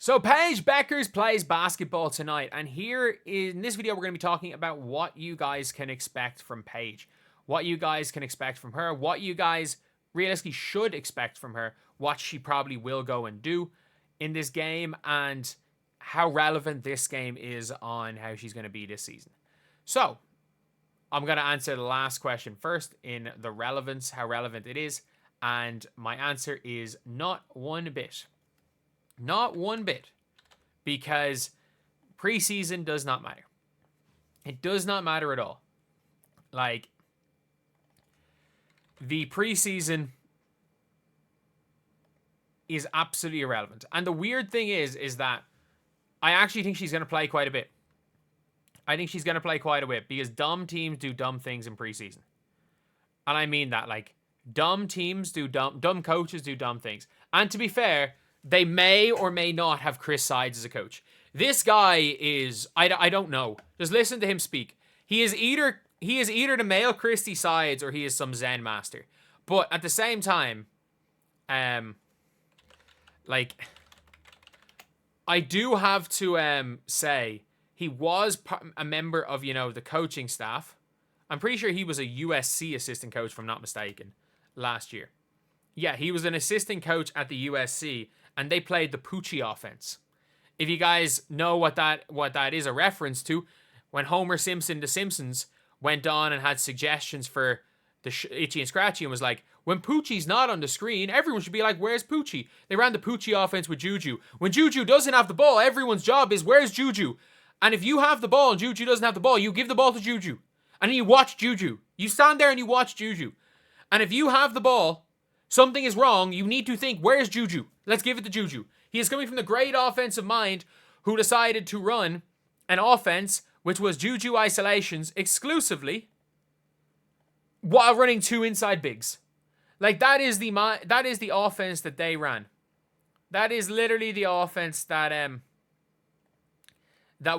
So Paige Bueckers plays basketball tonight, and here in this video we're going to be talking about what you guys can expect from Paige, what you guys can expect from her, what you guys realistically should expect from her, what she probably will go and do in this game, and how relevant this game is on how she's going to be this season. So I'm going to answer the last question first in the relevance, how relevant it is, and my answer is not one bit. Not one bit, because preseason does not matter. It does not matter at all. Like, the preseason is absolutely irrelevant. And the weird thing is that I actually think she's going to play quite a bit. I think she's going to play quite a bit because dumb teams do dumb things in preseason. And I mean that, like, dumb teams do dumb coaches do dumb things. And to be fair, they may or may not have Chris Sides as a coach. This guy is, I don't know. Just listen to him speak. He is either the male Christy Sides or he is some Zen master. But at the same time, like, I do have to say he was a member of, you know, the coaching staff. I'm pretty sure he was a USC assistant coach, if I'm not mistaken, last year. Yeah, he was an assistant coach at the USC, and they played the Poochie offense. If you guys know what that is a reference to, when Homer Simpson, The Simpsons, went on and had suggestions for the Itchy and Scratchy and was like, when Poochie's not on the screen, everyone should be like, where's Poochie? They ran the Poochie offense with Juju. When Juju doesn't have the ball, everyone's job is, where's Juju? And if you have the ball and Juju doesn't have the ball, you give the ball to Juju. And then you watch Juju. You stand there and you watch Juju. And if you have the ball, something is wrong, you need to think, where's Juju? Let's give it to Juju. He is coming from the great offensive mind who decided to run an offense which was Juju isolations exclusively while running two inside bigs. Like, that is the offense that they ran. That is literally the offense that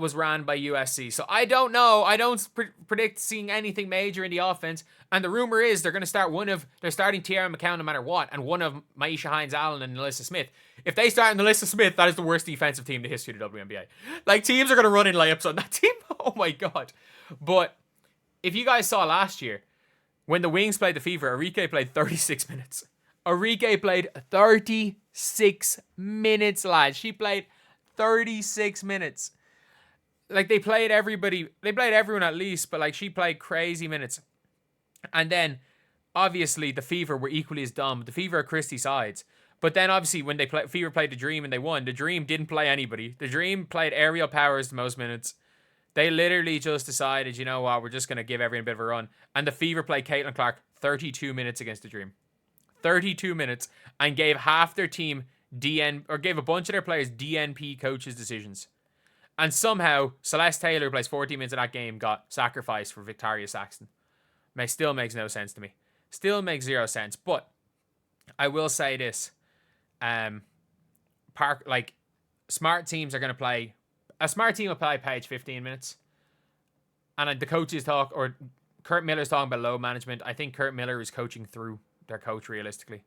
was ran by USC. So I don't know. I don't predict seeing anything major in the offense. And the rumor is they're going to start they're starting Tiara McCown no matter what, and one of Maisha Hines-Allen and Alyssa Smith. If they start in Alyssa Smith, that is the worst defensive team in the history of the WNBA. Like, teams are going to run in layups on that team. Oh my God. But if you guys saw last year, when the Wings played the Fever, Arike played 36 minutes. Arike played 36 minutes, lads. She played 36 minutes. Like, they played everyone at least, but like, she played crazy minutes. And then obviously the Fever were equally as dumb. The Fever are Christy Sides. But then obviously when Fever played the Dream and they won, the Dream didn't play anybody. The Dream played Aerial Powers the most minutes. They literally just decided, you know what, we're just going to give everyone a bit of a run. And the Fever played Caitlin Clark 32 minutes against the Dream. 32 minutes, and gave half their team gave a bunch of their players DNP coaches' decisions. And somehow, Celeste Taylor, who plays 14 minutes in that game, got sacrificed for Victoria Saxton. Still makes no sense to me. Still makes zero sense. But I will say this. Smart teams are going to play. A smart team will play Paige 15 minutes. And the coaches talk, or Kurt Miller's talking about load management. I think Kurt Miller is coaching through their coach realistically.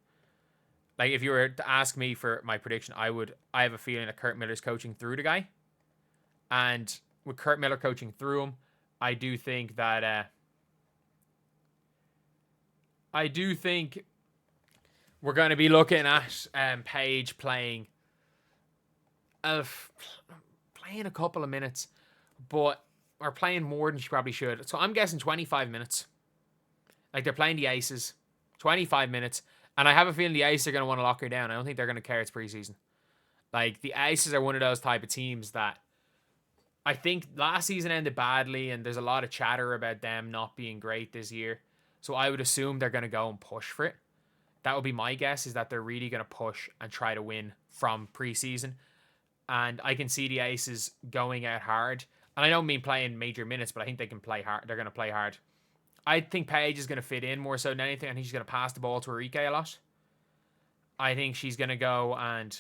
Like, if you were to ask me for my prediction, I have a feeling that Kurt Miller's coaching through the guy. And with Kurt Miller coaching through him, I do think that we're going to be looking at Paige playing a couple of minutes, or playing more than she probably should. So I'm guessing 25 minutes. Like, they're playing the Aces, 25 minutes, and I have a feeling the Aces are going to want to lock her down. I don't think they're going to care it's preseason. Like, the Aces are one of those type of teams that I think last season ended badly, and there's a lot of chatter about them not being great this year. So I would assume they're going to go and push for it. That would be my guess, is that they're really going to push and try to win from preseason. And I can see the Aces going out hard. And I don't mean playing major minutes, but I think they can play hard. They're going to play hard. I think Paige is going to fit in more so than anything. I think she's going to pass the ball to Arike a lot. I think she's going to go and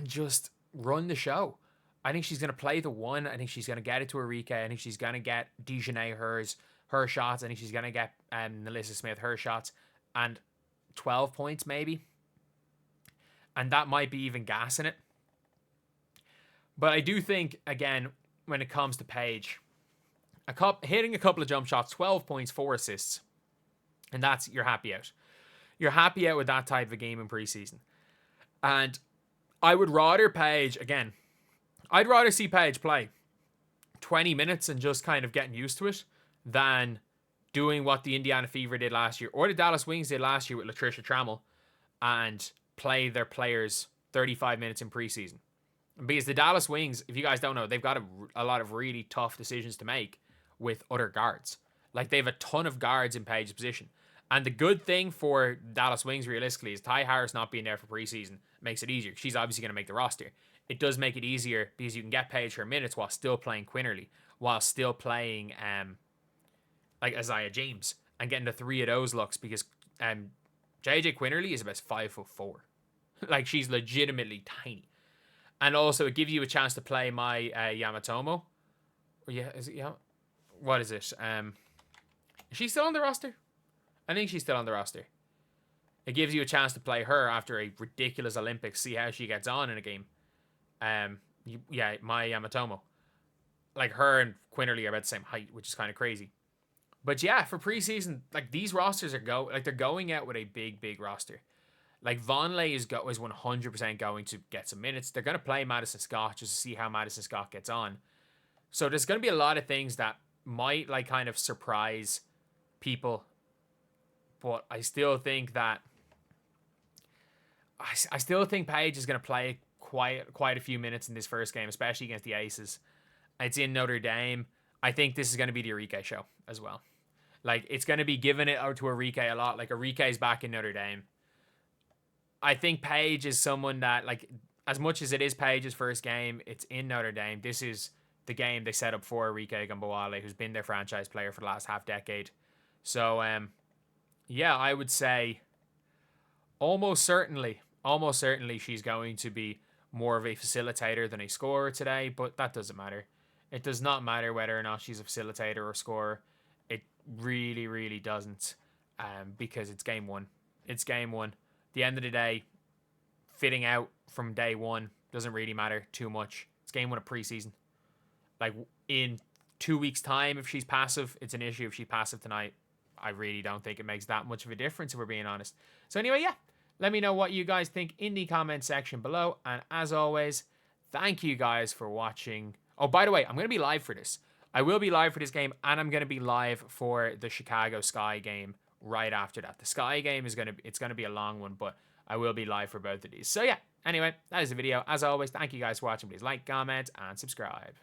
just run the show. I think she's going to play the one. I think she's going to get it to Arike. I think she's going to get Dejanay her shots. I think she's going to get Alyssa Smith her shots. And 12 points maybe. And that might be even gassing it. But I do think, again, when it comes to Paige, hitting a couple of jump shots, 12 points, 4 assists, and you're happy out. You're happy out with that type of a game in preseason. And I would rather Paige, again, I'd rather see Paige play 20 minutes and just kind of getting used to it than doing what the Indiana Fever did last year, or the Dallas Wings did last year with Latricia Trammell, and play their players 35 minutes in preseason. Because the Dallas Wings, if you guys don't know, they've got a lot of really tough decisions to make with other guards. Like, they have a ton of guards in Paige's position. And the good thing for Dallas Wings, realistically, is Ty Harris not being there for preseason makes it easier. She's obviously going to make the roster. It does make it easier because you can get Paige her minutes while still playing Quinterly, while still playing like Isaiah James, and getting the 3 of those looks, because JJ Quinterly is about 5'4". Like, she's legitimately tiny. And also, it gives you a chance to play my Yamatomo. Yeah, is it? Yeah. What is it? Is she still on the roster? I think she's still on the roster. It gives you a chance to play her after a ridiculous Olympics. See how she gets on in a game. Yeah, my Yamatomo. Like, her and Quinterly are about the same height, which is kind of crazy. But yeah, for preseason, like, these rosters are they're going out with a big roster. Like, Vonleh is 100% going to get some minutes. They're going to play Madison Scott just to see how Madison Scott gets on. So there's going to be a lot of things that might, like, kind of surprise people. But I still think that I still think Paige is going to play quite a few minutes in this first game, especially against the Aces. It's in Notre Dame. I think this is going to be the Arike show as well. Like, it's going to be giving it out to Arike a lot. Like, Arike's back in Notre Dame. I think Paige is someone that, like, as much as it is Paige's first game, it's in Notre Dame. This is the game they set up for Arike Ogunbowale, who's been their franchise player for the last half decade. So, yeah, I would say almost certainly she's going to be more of a facilitator than a scorer today, but that doesn't matter. It does not matter whether or not she's a facilitator or scorer. It really doesn't, because it's game one. It's game one. At the end of the day, fitting out from day one doesn't really matter too much. It's game one of preseason. Like, in 2 weeks' time, if she's passive, it's an issue. If she's passive tonight, I really don't think it makes that much of a difference, if we're being honest. So anyway, yeah, let me know what you guys think in the comment section below. And as always, thank you guys for watching. Oh, by the way, I'm going to be live for this. I will be live for this game, and I'm going to be live for the Chicago Sky game right after that. The Sky game is going to be a long one, but I will be live for both of these. So yeah, anyway, that is the video. As always, thank you guys for watching. Please like, comment, and subscribe.